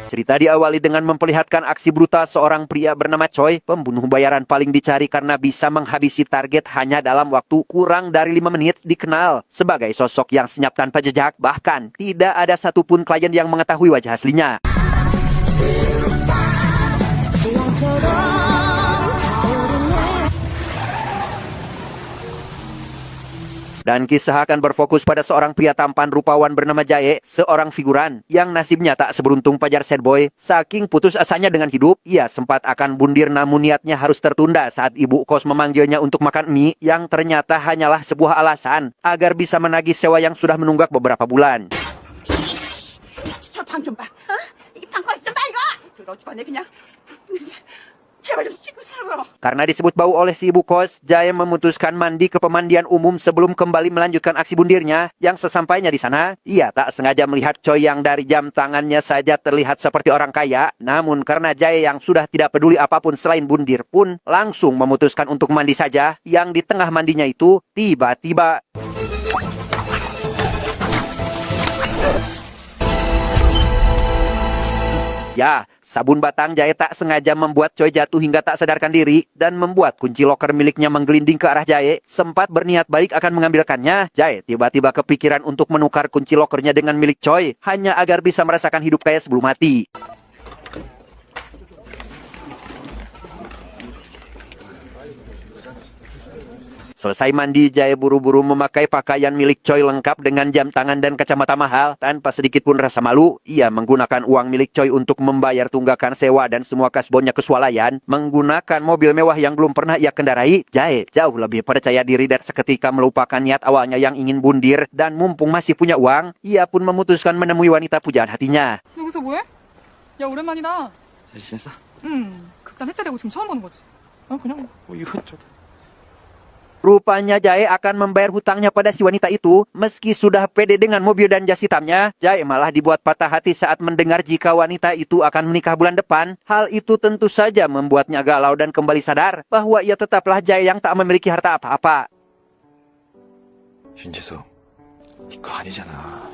Cerita diawali dengan memperlihatkan aksi brutal seorang pria bernama Choi, pembunuh bayaran paling dicari karena bisa menghabisi target hanya dalam waktu kurang dari 5 menit. Dikenal sebagai sosok yang senyap tanpa jejak, bahkan tidak ada satupun klien yang mengetahui wajah aslinya. Dan kisah akan berfokus pada seorang pria tampan rupawan bernama Jae, seorang figuran yang nasibnya tak seberuntung pajar sad boy. Saking putus asanya dengan hidup, ia sempat akan bundir namun niatnya harus tertunda saat ibu kos memanggilnya untuk makan mie yang ternyata hanyalah sebuah alasan agar bisa menagih sewa yang sudah menunggak beberapa bulan. Karena disebut bau oleh si ibu kos, Jae memutuskan mandi ke pemandian umum sebelum kembali melanjutkan aksi bundirnya. Yang sesampainya di sana, ia tak sengaja melihat Choi yang dari jam tangannya saja terlihat seperti orang kaya. Namun karena Jae yang sudah tidak peduli apapun selain bundir pun langsung memutuskan untuk mandi saja. Yang di tengah mandinya itu tiba-tiba ya, sabun batang Jae tak sengaja membuat Choi jatuh hingga tak sadarkan diri dan membuat kunci loker miliknya menggelinding ke arah Jae. Sempat berniat baik akan mengambilkannya, Jae tiba-tiba kepikiran untuk menukar kunci lokernya dengan milik Choi hanya agar bisa merasakan hidup kaya sebelum mati. Selesai mandi, Jae buru-buru memakai pakaian milik Choi lengkap dengan jam tangan dan kacamata mahal. Tanpa sedikit pun rasa malu, ia menggunakan uang milik Choi untuk membayar tunggakan sewa dan semua kasbonnya ke swalayan. Menggunakan mobil mewah yang belum pernah ia kendarai, Jae jauh lebih percaya diri dan seketika melupakan niat awalnya yang ingin bundir. Dan mumpung masih punya uang, ia pun memutuskan menemui wanita pujaan hatinya. 여기서 뭐해? 야, 오랜만이다. 잘 지냈어? 극단 해체되고 지금 처음 보는 거지. 그냥 뭐 이것저것. Rupanya Jae akan membayar hutangnya pada si wanita itu. Meski sudah pede dengan mobil dan jas hitamnya, Jae malah dibuat patah hati saat mendengar jika wanita itu akan menikah bulan depan. Hal itu tentu saja membuatnya galau dan kembali sadar bahwa ia tetaplah Jae yang tak memiliki harta apa-apa. 윤재석, 네 거 아니잖아.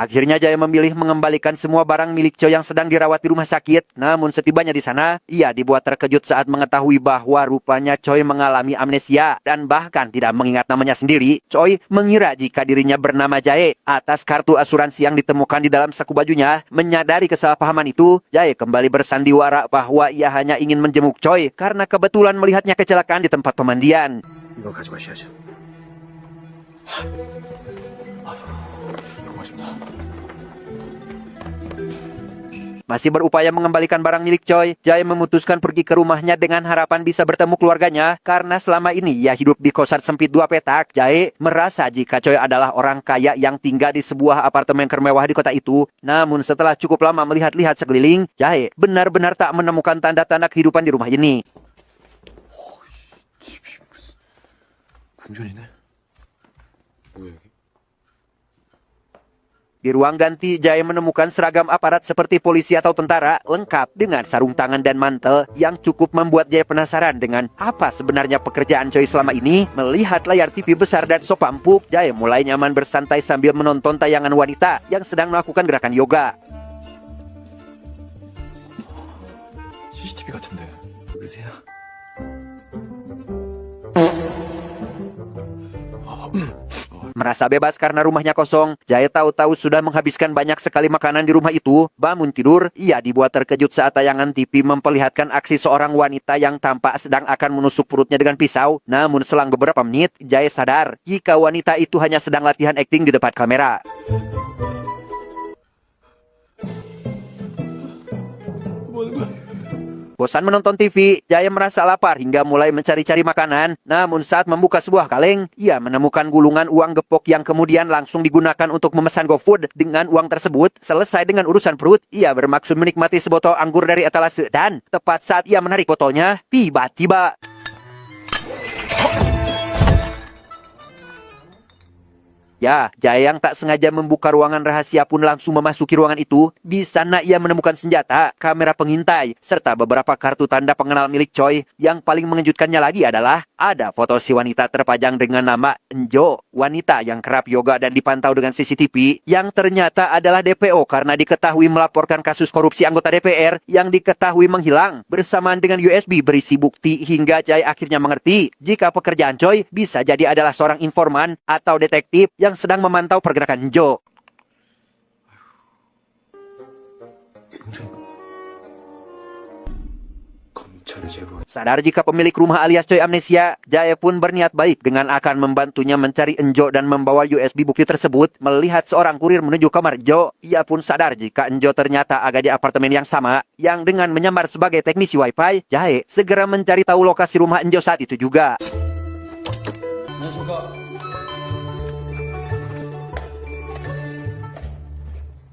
Akhirnya Jae memilih mengembalikan semua barang milik Choi yang sedang dirawat di rumah sakit. Namun setibanya di sana, ia dibuat terkejut saat mengetahui bahwa rupanya Choi mengalami amnesia dan bahkan tidak mengingat namanya sendiri. Choi mengira jika dirinya bernama Jae atas kartu asuransi yang ditemukan di dalam saku bajunya. Menyadari kesalahpahaman itu, Jae kembali bersandiwara bahwa ia hanya ingin menjenguk Choi karena kebetulan melihatnya kecelakaan di tempat pemandian. 이거 가져가셔야죠. Masih berupaya mengembalikan barang milik Choi, Jae memutuskan pergi ke rumahnya dengan harapan bisa bertemu keluarganya. Karena selama ini ia hidup di kosan sempit 2 petak, Jae merasa jika Choi adalah orang kaya yang tinggal di sebuah apartemen termewah di kota itu. Namun setelah cukup lama melihat-lihat sekeliling, Jae benar-benar tak menemukan tanda-tanda kehidupan di rumah ini. 궁전이네. 뭐야 여기? Di ruang ganti, Jae menemukan seragam aparat seperti polisi atau tentara, lengkap dengan sarung tangan dan mantel yang cukup membuat Jae penasaran dengan apa sebenarnya pekerjaan Choi selama ini. Melihat layar TV besar dan sofa empuk, Jae mulai nyaman bersantai sambil menonton tayangan wanita yang sedang melakukan gerakan yoga. CCTV 같은데 누구세요? Merasa bebas karena rumahnya kosong, Jae tahu-tahu sudah menghabiskan banyak sekali makanan di rumah itu. Bangun tidur, ia dibuat terkejut saat tayangan TV memperlihatkan aksi seorang wanita yang tampak sedang akan menusuk perutnya dengan pisau. Namun selang beberapa menit, Jae sadar jika wanita itu hanya sedang latihan akting di depan kamera. Bosan menonton TV, Jae merasa lapar hingga mulai mencari-cari makanan. Namun saat membuka sebuah kaleng, ia menemukan gulungan uang gepok yang kemudian langsung digunakan untuk memesan GoFood. Dengan uang tersebut, selesai dengan urusan perut, ia bermaksud menikmati sebotol anggur dari etalase. Dan tepat saat ia menarik botolnya, tiba-tiba Ya, Jaya yang tak sengaja membuka ruangan rahasia pun langsung memasuki ruangan itu. Di sana ia menemukan senjata, kamera pengintai, serta beberapa kartu tanda pengenal milik Choi. Yang paling mengejutkannya lagi adalah ada foto si wanita terpajang dengan nama Enjo, wanita yang kerap yoga dan dipantau dengan CCTV, yang ternyata adalah DPO karena diketahui melaporkan kasus korupsi anggota DPR yang diketahui menghilang. Bersamaan dengan USB berisi bukti hingga Jaya akhirnya mengerti jika pekerjaan Choi bisa jadi adalah seorang informan atau detektif yang sedang memantau pergerakan Jo. Sadar jika pemilik rumah alias Choi amnesia, Jaya pun berniat baik dengan akan membantunya mencari Enjo dan membawa USB bukti tersebut. Melihat seorang kurir menuju kamar Jo, ia pun sadar jika Enjo ternyata ada di apartemen yang sama, yang dengan menyamar sebagai teknisi wifi, Jaya segera mencari tahu lokasi rumah Enjo saat itu juga.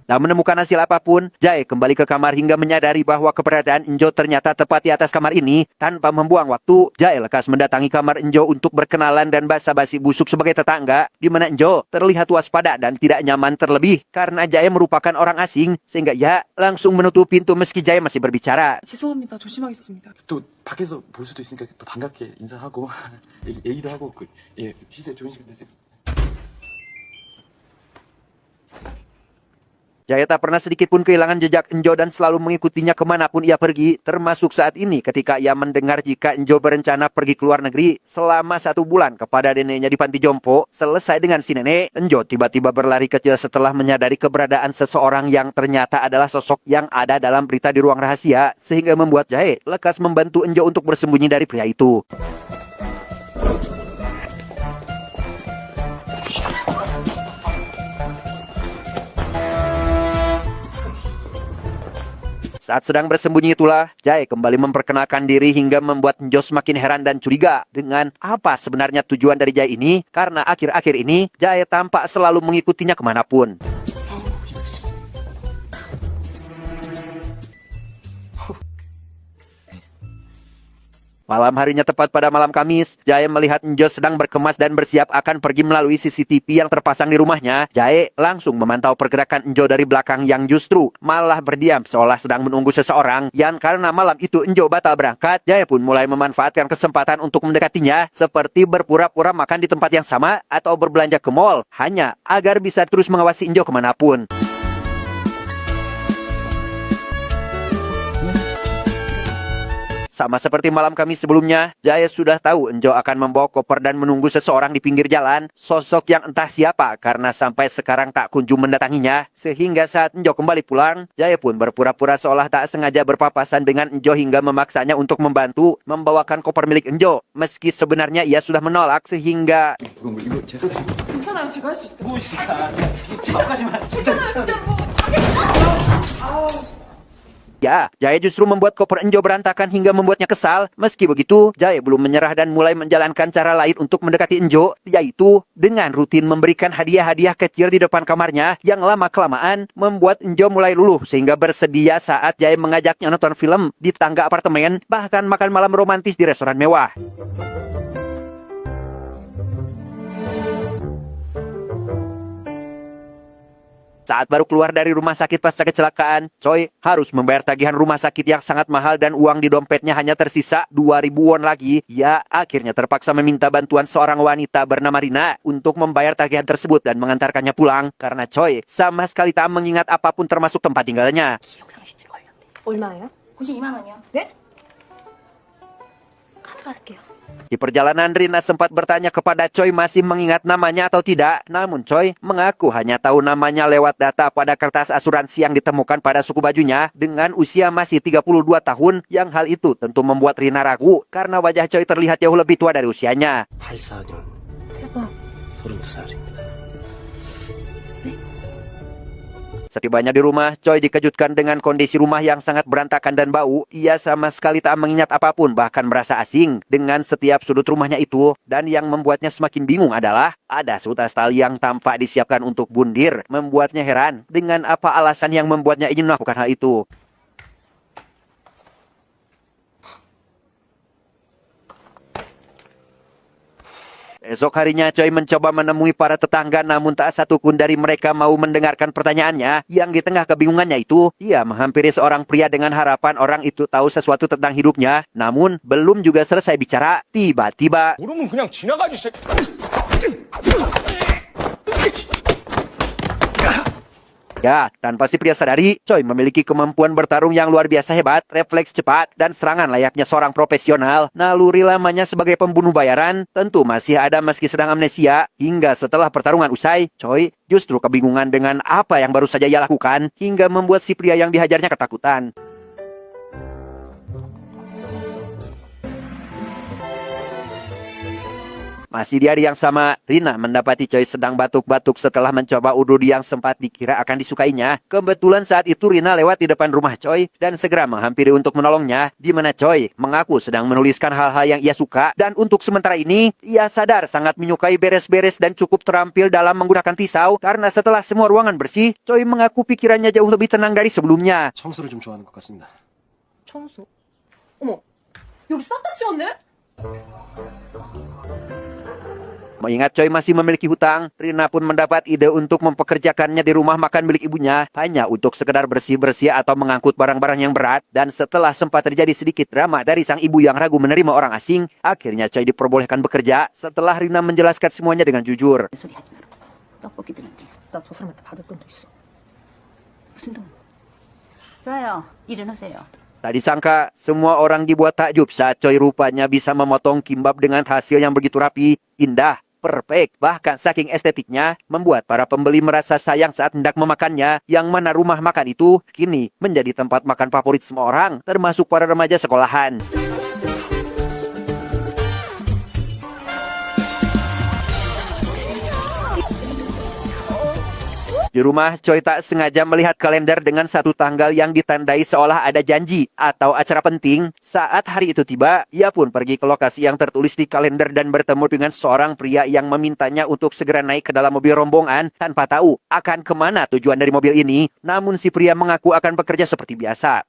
Tak menemukan hasil apapun, Jaya kembali ke kamar hingga menyadari bahwa keberadaan Enjo ternyata tepat di atas kamar ini. Tanpa membuang waktu, Jaya lekas mendatangi kamar Enjo untuk berkenalan dan basa-basi busuk sebagai tetangga, di mana Enjo terlihat waspada dan tidak nyaman terlebih karena Jaya merupakan orang asing, sehingga ia langsung menutup pintu meski Jaya masih berbicara. 죄송합니다. 조심하겠습니다. 또 밖에서 볼 수도 있으니까 또 반갑게 인사하고 얘기도 하고 쉬세요. 좋은 시간 되세요. Jaya tak pernah sedikit pun kehilangan jejak Enjo dan selalu mengikutinya kemanapun ia pergi, termasuk saat ini ketika ia mendengar jika Enjo berencana pergi ke luar negeri selama 1 bulan kepada neneknya di panti jompo. Selesai dengan si nenek, Enjo tiba-tiba berlari kecil setelah menyadari keberadaan seseorang yang ternyata adalah sosok yang ada dalam berita di ruang rahasia, sehingga membuat Jaya lekas membantu Enjo untuk bersembunyi dari pria itu. Saat sedang bersembunyi itulah, Jaya kembali memperkenalkan diri hingga membuat Enjo semakin heran dan curiga dengan apa sebenarnya tujuan dari Jaya ini, karena akhir-akhir ini Jaya tampak selalu mengikutinya kemanapun. Malam harinya tepat pada malam Kamis, Jaya melihat Enjo sedang berkemas dan bersiap akan pergi melalui CCTV yang terpasang di rumahnya. Jaya langsung memantau pergerakan Enjo dari belakang yang justru malah berdiam seolah sedang menunggu seseorang. Yang karena malam itu Enjo batal berangkat, Jaya pun mulai memanfaatkan kesempatan untuk mendekatinya, seperti berpura-pura makan di tempat yang sama atau berbelanja ke mall, hanya agar bisa terus mengawasi Enjo kemanapun. Sama seperti malam Kamis sebelumnya, Jaya sudah tahu Enjo akan membawa koper dan menunggu seseorang di pinggir jalan, sosok yang entah siapa karena sampai sekarang tak kunjung mendatanginya. Sehingga saat Enjo kembali pulang, Jaya pun berpura-pura seolah tak sengaja berpapasan dengan Enjo hingga memaksanya untuk membantu membawakan koper milik Enjo. Meski sebenarnya ia sudah menolak sehingga... 괜찮아요. 제가 할 수 있어요. Ya, Jaya justru membuat koper Enjo berantakan hingga membuatnya kesal. Meski begitu, Jaya belum menyerah dan mulai menjalankan cara lain untuk mendekati Enjo, yaitu dengan rutin memberikan hadiah-hadiah kecil di depan kamarnya yang lama-kelamaan membuat Enjo mulai luluh sehingga bersedia saat Jaya mengajaknya nonton film di tangga apartemen, bahkan makan malam romantis di restoran mewah. Saat baru keluar dari rumah sakit pasca kecelakaan, Choi harus membayar tagihan rumah sakit yang sangat mahal dan uang di dompetnya hanya tersisa 2.000 won lagi. Ia akhirnya terpaksa meminta bantuan seorang wanita bernama Rina untuk membayar tagihan tersebut dan mengantarkannya pulang karena Choi sama sekali tak mengingat apapun termasuk tempat tinggalnya. 기록상실 찍어요. 얼마예요? 92만 원이요. 네? 카드 갈게요. Di perjalanan, Rina sempat bertanya kepada Choi masih mengingat namanya atau tidak. Namun Choi mengaku hanya tahu namanya lewat data pada kertas asuransi yang ditemukan pada suku bajunya dengan usia masih 32 tahun. Yang hal itu tentu membuat Rina ragu karena wajah Choi terlihat jauh lebih tua dari usianya. 84년 대박. 32살입니다. Setibanya di rumah, Choi dikejutkan dengan kondisi rumah yang sangat berantakan dan bau. Ia sama sekali tak mengingat apapun, bahkan merasa asing dengan setiap sudut rumahnya itu. Dan yang membuatnya semakin bingung adalah ada seutas tali yang tampak disiapkan untuk bundir. Membuatnya heran dengan apa alasan yang membuatnya ingin melakukan hal itu. Esok harinya Choi mencoba menemui para tetangga namun tak satupun dari mereka mau mendengarkan pertanyaannya. Yang di tengah kebingungannya itu, ia menghampiri seorang pria dengan harapan orang itu tahu sesuatu tentang hidupnya. Namun belum juga selesai bicara, tiba-tiba 모르면 그냥 지나가지. ya, tanpa si pria sadari, Choi memiliki kemampuan bertarung yang luar biasa hebat, refleks cepat, dan serangan layaknya seorang profesional. Naluri lamanya sebagai pembunuh bayaran tentu masih ada meski sedang amnesia. Hingga setelah pertarungan usai, Choi justru kebingungan dengan apa yang baru saja ia lakukan, hingga membuat si pria yang dihajarnya ketakutan. Masih di hari yang sama, Rina mendapati Choi sedang batuk-batuk setelah mencoba udud yang sempat dikira akan disukainya. Kebetulan saat itu Rina lewat di depan rumah Choi dan segera menghampiri untuk menolongnya, di mana Choi mengaku sedang menuliskan hal-hal yang ia suka, dan untuk sementara ini, ia sadar sangat menyukai beres-beres dan cukup terampil dalam menggunakan pisau, karena setelah semua ruangan bersih, Choi mengaku pikirannya jauh lebih tenang dari sebelumnya. 청소를 좀 좋아하는 것 같습니다. 청소. 어머, 여기 싹 다 치웠네? Mengingat Choi masih memiliki hutang, Rina pun mendapat ide untuk mempekerjakannya di rumah makan milik ibunya, hanya untuk sekedar bersih-bersih atau mengangkut barang-barang yang berat. Dan setelah sempat terjadi sedikit drama dari sang ibu yang ragu menerima orang asing, akhirnya Choi diperbolehkan bekerja setelah Rina menjelaskan semuanya dengan jujur. 소리 하지 마라. 떡볶이 드는데 나 저 사람한테 받을 돈도 있어. 무슨 돈? 좋아요. 일어나세요. Tak disangka, semua orang dibuat takjub saat Choi rupanya bisa memotong kimbab dengan hasil yang begitu rapi, indah, perfect. Bahkan saking estetiknya, membuat para pembeli merasa sayang saat hendak memakannya, yang mana rumah makan itu kini menjadi tempat makan favorit semua orang, termasuk para remaja sekolahan. Di rumah, Choi tak sengaja melihat kalender dengan satu tanggal yang ditandai seolah ada janji atau acara penting. Saat hari itu tiba, ia pun pergi ke lokasi yang tertulis di kalender dan bertemu dengan seorang pria yang memintanya untuk segera naik ke dalam mobil rombongan tanpa tahu akan kemana tujuan dari mobil ini. Namun si pria mengaku akan bekerja seperti biasa.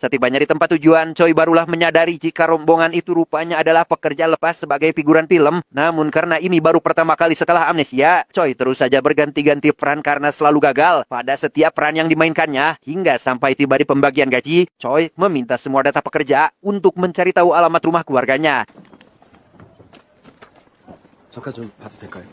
Setibanya di tempat tujuan, Choi barulah menyadari jika rombongan itu rupanya adalah pekerja lepas sebagai figuran film. Namun karena ini baru pertama kali setelah amnesia, Choi terus saja berganti-ganti peran karena selalu gagal pada setiap peran yang dimainkannya. Hingga sampai tiba di pembagian gaji, Choi meminta semua data pekerja untuk mencari tahu alamat rumah keluarganya. 잠깐 좀 봐도 될까요?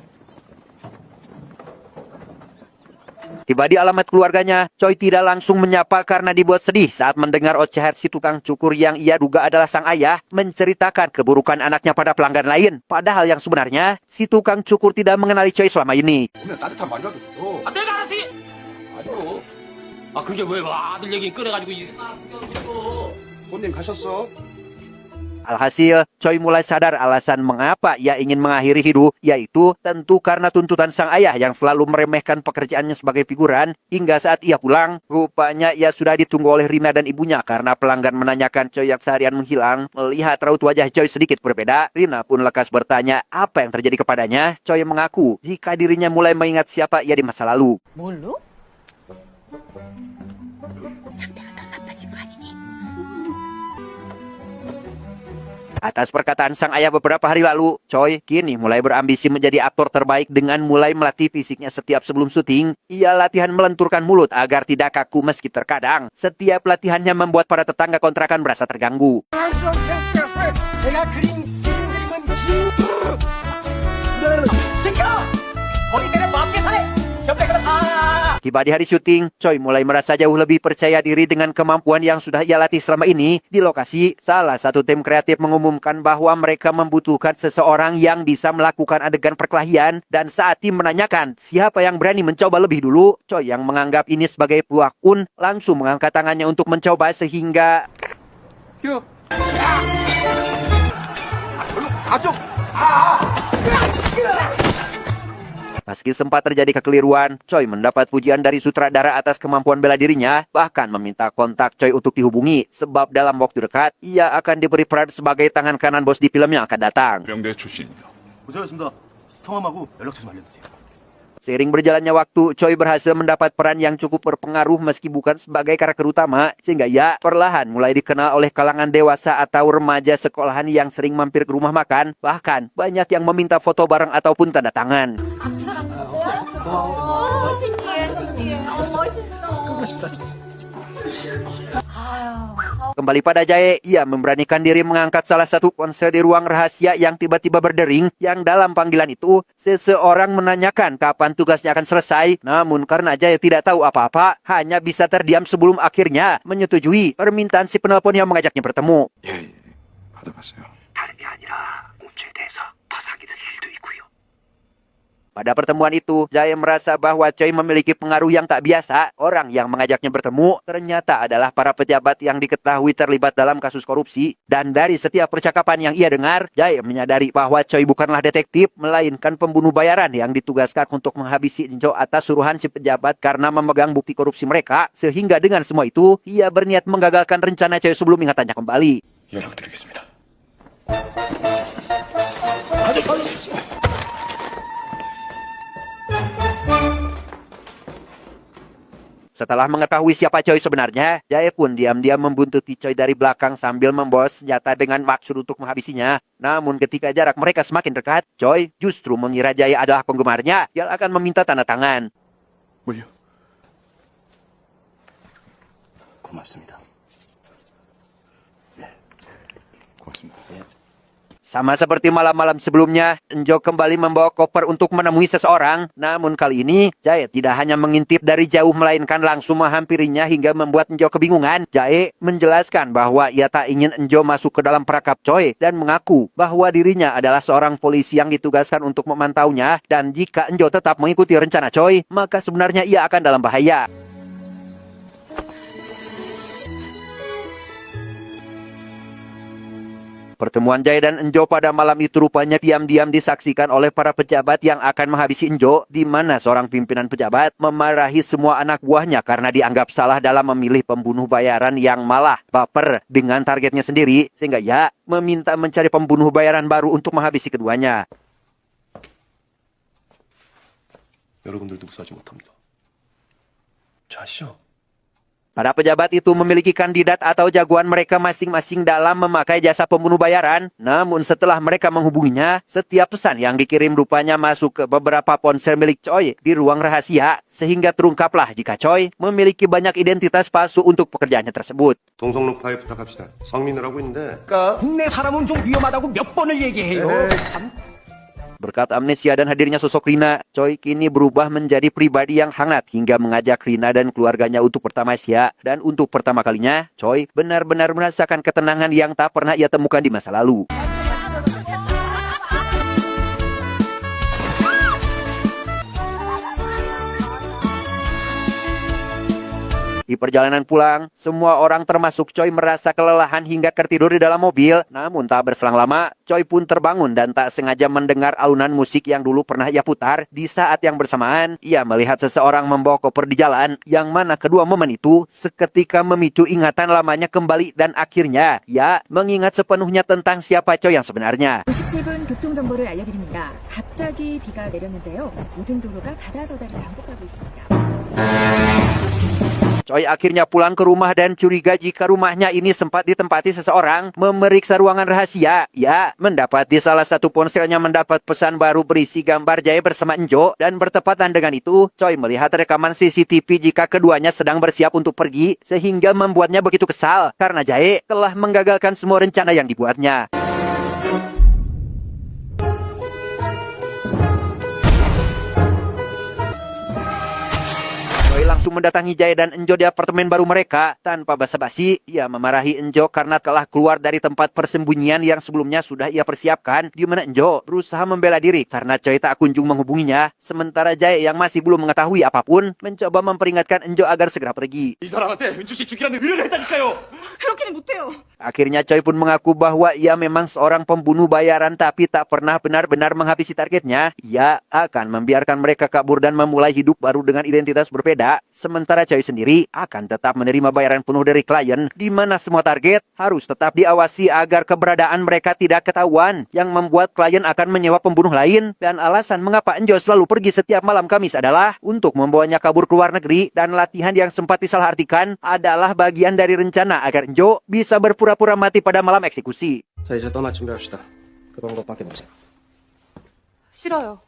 Tiba di alamat keluarganya, Choi tidak langsung menyapa karena dibuat sedih saat mendengar ocehan si tukang cukur yang ia duga adalah sang ayah menceritakan keburukan anaknya pada pelanggan lain. Padahal yang sebenarnya, si tukang cukur tidak mengenali Choi selama ini. 보면 따뜻한 말이라도 있어. 아, 내가 알아서 해. 아니요. 아, 그게 왜 아들 얘기 꺼내가지고 이 손님 가셨어? Alhasil, Choi mulai sadar alasan mengapa ia ingin mengakhiri hidup, yaitu tentu karena tuntutan sang ayah yang selalu meremehkan pekerjaannya sebagai figuran. Hingga saat ia pulang, rupanya ia sudah ditunggu oleh Rina dan ibunya karena pelanggan menanyakan Choi yang seharian menghilang. Melihat raut wajah Choi sedikit berbeda, Rina pun lekas bertanya apa yang terjadi kepadanya. Choi mengaku jika dirinya mulai mengingat siapa ia di masa lalu. 뭘로? 상태가 더 나빠진 거 아니니? Atas perkataan sang ayah beberapa hari lalu, Choi kini mulai berambisi menjadi aktor terbaik dengan mulai melatih fisiknya setiap sebelum syuting. Ia latihan melenturkan mulut agar tidak kaku meski terkadang setiap latihannya membuat para tetangga kontrakan merasa terganggu. Tiba di hari syuting, Choi mulai merasa jauh lebih percaya diri dengan kemampuan yang sudah ia latih selama ini. Di lokasi, salah satu tim kreatif mengumumkan bahwa mereka membutuhkan seseorang yang bisa melakukan adegan perkelahian. Dan saat tim menanyakan siapa yang berani mencoba lebih dulu, Choi yang menganggap ini sebagai peluang pun langsung mengangkat tangannya untuk mencoba sehingga... Meski sempat terjadi kekeliruan, Choi mendapat pujian dari sutradara atas kemampuan bela dirinya, bahkan meminta kontak Choi untuk dihubungi, sebab dalam waktu dekat, ia akan diberi peran sebagai tangan kanan bos di film yang akan datang. 병대 출신입니다. 고생하셨습니다. 성함하고 연락처 좀 알려주세요. Seiring berjalannya waktu, Choi berhasil mendapat peran yang cukup berpengaruh meski bukan sebagai karakter utama, sehingga ia perlahan mulai dikenal oleh kalangan dewasa atau remaja sekolahan yang sering mampir ke rumah makan. Bahkan, banyak yang meminta foto bareng ataupun tanda tangan. Kembali pada Jae, ia memberanikan diri mengangkat salah satu ponsel di ruang rahasia yang tiba-tiba berdering, yang dalam panggilan itu, seseorang menanyakan kapan tugasnya akan selesai. Namun karena Jae tidak tahu apa-apa, hanya bisa terdiam sebelum akhirnya menyetujui permintaan si penelpon yang mengajaknya bertemu. 예, 받아봤어요. Pada pertemuan itu, Jae merasa bahwa Choi memiliki pengaruh yang tak biasa. Orang yang mengajaknya bertemu ternyata adalah para pejabat yang diketahui terlibat dalam kasus korupsi. Dan dari setiap percakapan yang ia dengar, Jae menyadari bahwa Choi bukanlah detektif, melainkan pembunuh bayaran yang ditugaskan untuk menghabisi Injo atas suruhan si pejabat karena memegang bukti korupsi mereka. Sehingga dengan semua itu, ia berniat menggagalkan rencana Choi sebelum ingatannya kembali. 연락드리겠습니다. Setelah mengetahui siapa Choi sebenarnya, Jae pun diam-diam membuntuti Choi dari belakang sambil membawa senjata dengan maksud untuk menghabisinya. Namun ketika jarak mereka semakin dekat, Choi justru mengira Jae adalah penggemarnya yang akan meminta tanda tangan. 뭘요? 고맙습니다. 네, 고맙습니다. 예. Sama seperti malam-malam sebelumnya, Enjo kembali membawa koper untuk menemui seseorang. Namun kali ini, Jae tidak hanya mengintip dari jauh, melainkan langsung menghampirinya hingga membuat Enjo kebingungan. Jae menjelaskan bahwa ia tak ingin Enjo masuk ke dalam perangkap Choi dan mengaku bahwa dirinya adalah seorang polisi yang ditugaskan untuk memantaunya. Dan jika Enjo tetap mengikuti rencana Choi, maka sebenarnya ia akan dalam bahaya. Pertemuan Jae dan Enjo pada malam itu rupanya diam-diam disaksikan oleh para pejabat yang akan menghabisi Enjo, di mana seorang pimpinan pejabat memarahi semua anak buahnya karena dianggap salah dalam memilih pembunuh bayaran yang malah baper dengan targetnya sendiri, sehingga ia meminta mencari pembunuh bayaran baru untuk menghabisi keduanya. 여러분들도 무사하지 못합니다. 저 아시죠? Para pejabat itu memiliki kandidat atau jagoan mereka masing-masing dalam memakai jasa pembunuh bayaran. Namun setelah mereka menghubunginya, setiap pesan yang dikirim rupanya masuk ke beberapa ponsel milik Choi di ruang rahasia. Sehingga terungkaplah jika Choi memiliki banyak identitas palsu untuk pekerjaannya tersebut. 동성로 파일 부탁합시다. 성민을 하고 있는데 국내 사람은 좀 위험하다고 몇 번을 얘기해요. 참. Berkat amnesia dan hadirnya sosok Rina, Choi kini berubah menjadi pribadi yang hangat hingga mengajak Rina dan keluarganya untuk bertamasya. Dan untuk pertama kalinya, Choi benar-benar merasakan ketenangan yang tak pernah ia temukan di masa lalu. Di perjalanan pulang, semua orang termasuk Choi merasa kelelahan hingga tertidur di dalam mobil. Namun tak berselang lama, Choi pun terbangun dan tak sengaja mendengar alunan musik yang dulu pernah ia putar. Di saat yang bersamaan, ia melihat seseorang membawa koper di jalan, yang mana kedua momen itu seketika memicu ingatan lamanya kembali dan akhirnya ia mengingat sepenuhnya tentang siapa Choi yang sebenarnya. 57분 교통정보를 알려드립니다. 갑자기 비가 내렸는데요. 모든 도로가 가다서다를 반복하고 있습니다. Choi akhirnya pulang ke rumah dan curiga jika rumahnya ini sempat ditempati seseorang. Memeriksa ruangan rahasia, ia mendapati salah satu ponselnya mendapat pesan baru berisi gambar Jae bersama Enjo. Dan bertepatan dengan itu, Choi melihat rekaman CCTV jika keduanya sedang bersiap untuk pergi, sehingga membuatnya begitu kesal karena Jae telah menggagalkan semua rencana yang dibuatnya. Choi langsung mendatangi Jae dan Enjo di apartemen baru mereka. Tanpa basa-basi, ia memarahi Enjo karena telah keluar dari tempat persembunyian yang sebelumnya sudah ia persiapkan, di mana Enjo berusaha membela diri karena Choi tak kunjung menghubunginya. Sementara Jae yang masih belum mengetahui apapun, mencoba memperingatkan Enjo agar segera pergi. 이 사람한테 은주 씨 죽이라는 의뢰를 했다니까요. 그렇게는 못해요. Akhirnya Choi pun mengaku bahwa ia memang seorang pembunuh bayaran tapi tak pernah benar-benar menghabisi targetnya. Ia akan membiarkan mereka kabur dan memulai hidup baru dengan identitas berbeda. Sementara Choi sendiri akan tetap menerima bayaran penuh dari klien, di mana semua target harus tetap diawasi agar keberadaan mereka tidak ketahuan, yang membuat klien akan menyewa pembunuh lain. Dan alasan mengapa Enjo selalu pergi setiap malam Kamis adalah untuk membawanya kabur ke luar negeri, dan latihan yang sempat disalahartikan adalah bagian dari rencana agar Enjo bisa berpura-pura mati pada malam eksekusi. 자, 이제 떠날 준비합시다. 그 방법밖에 없어. 싫어요.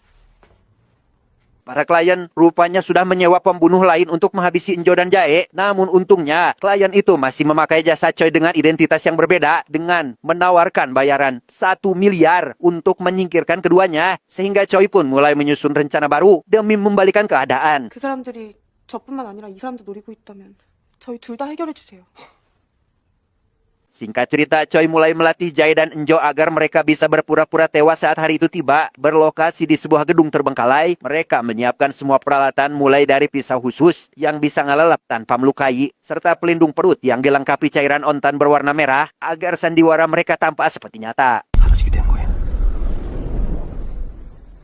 Para klien rupanya sudah menyewa pembunuh lain untuk menghabisi Enjo dan Jae. Namun untungnya klien itu masih memakai jasa Choi dengan identitas yang berbeda, dengan menawarkan bayaran 1 miliar untuk menyingkirkan keduanya. Sehingga Choi pun mulai menyusun rencana baru demi membalikan keadaan. 그 사람들이 저뿐만 아니라 이 사람도 노리고 있다면 저희 둘 다 해결해 주세요. Singkat cerita, Choi mulai melatih Jae dan Enjo agar mereka bisa berpura-pura tewas saat hari itu tiba. Berlokasi di sebuah gedung terbengkalai, mereka menyiapkan semua peralatan mulai dari pisau khusus yang bisa ngelelep tanpa melukai, serta pelindung perut yang dilengkapi cairan ontan berwarna merah agar sandiwara mereka tampak seperti nyata. 사라지게 된 거예요.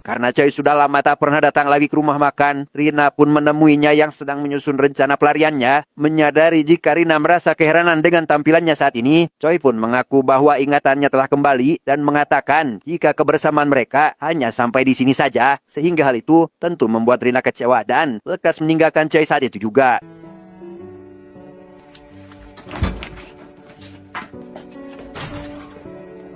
Karena Choi sudah lama tak pernah datang lagi ke rumah makan, Rina pun menemuinya yang sedang menyusun rencana pelariannya. Menyadari jika Rina merasa keheranan dengan tampilannya saat ini, Choi pun mengaku bahwa ingatannya telah kembali dan mengatakan jika kebersamaan mereka hanya sampai di sini saja, sehingga hal itu tentu membuat Rina kecewa dan lekas meninggalkan Choi saat itu juga.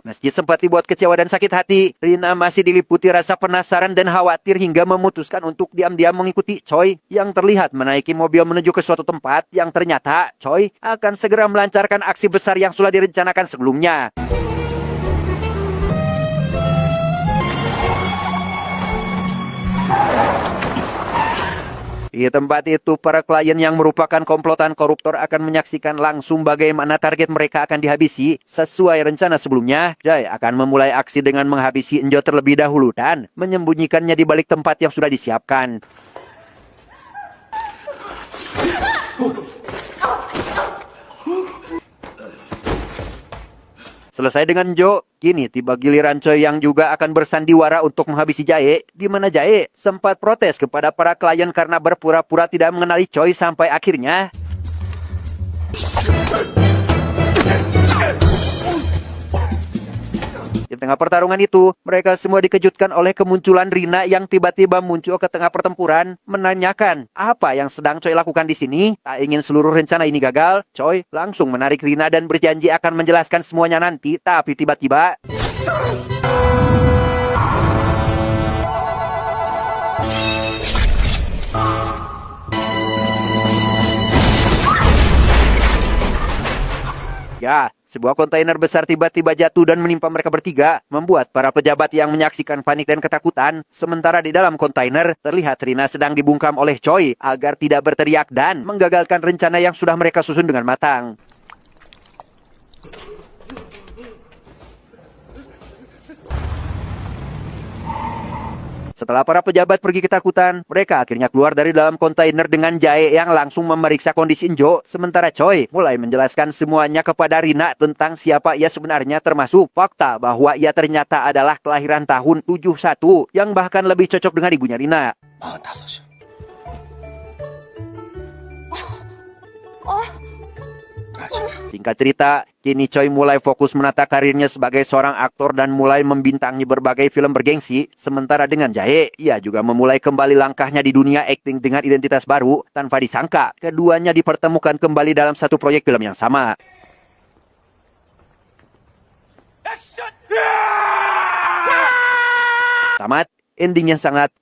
Meski sempat dibuat kecewa dan sakit hati, Rina masih diliputi rasa penasaran dan khawatir hingga memutuskan untuk diam-diam mengikuti Choi yang terlihat menaiki mobil menuju ke suatu tempat yang ternyata Choi akan segera melancarkan aksi besar yang sudah direncanakan sebelumnya. Di tempat itu, para klien yang merupakan komplotan koruptor akan menyaksikan langsung bagaimana target mereka akan dihabisi. Sesuai rencana sebelumnya, Jae akan memulai aksi dengan menghabisi Enjo terlebih dahulu dan menyembunyikannya di balik tempat yang sudah disiapkan. Selesai dengan Jo, kini tiba giliran Choi yang juga akan bersandiwara untuk menghabisi Jae, di mana Jae sempat protes kepada para klien karena berpura-pura tidak mengenali Choi sampai akhirnya di tengah pertarungan itu, mereka semua dikejutkan oleh kemunculan Rina yang tiba-tiba muncul ke tengah pertempuran, menanyakan apa yang sedang Choi lakukan di sini. Tak ingin seluruh rencana ini gagal, Choi langsung menarik Rina dan berjanji akan menjelaskan semuanya nanti. Tapi tiba-tiba ya, sebuah kontainer besar tiba-tiba jatuh dan menimpa mereka bertiga, membuat para pejabat yang menyaksikan panik dan ketakutan. Sementara di dalam kontainer, terlihat Rina sedang dibungkam oleh Choi agar tidak berteriak dan menggagalkan rencana yang sudah mereka susun dengan matang. Setelah para pejabat pergi ketakutan, mereka akhirnya keluar dari dalam kontainer dengan Jae yang langsung memeriksa kondisi Enjo. Sementara Choi mulai menjelaskan semuanya kepada Rina tentang siapa ia sebenarnya, termasuk fakta bahwa ia ternyata adalah kelahiran tahun 71 yang bahkan lebih cocok dengan ibunya Rina. 45이요. Singkat cerita, kini Choi mulai fokus menata karirnya sebagai seorang aktor dan mulai membintangi berbagai film bergengsi. Sementara dengan Jae, ia juga memulai kembali langkahnya di dunia akting dengan identitas baru. Tanpa disangka, keduanya dipertemukan kembali dalam satu proyek film yang sama. Tamat, endingnya sangat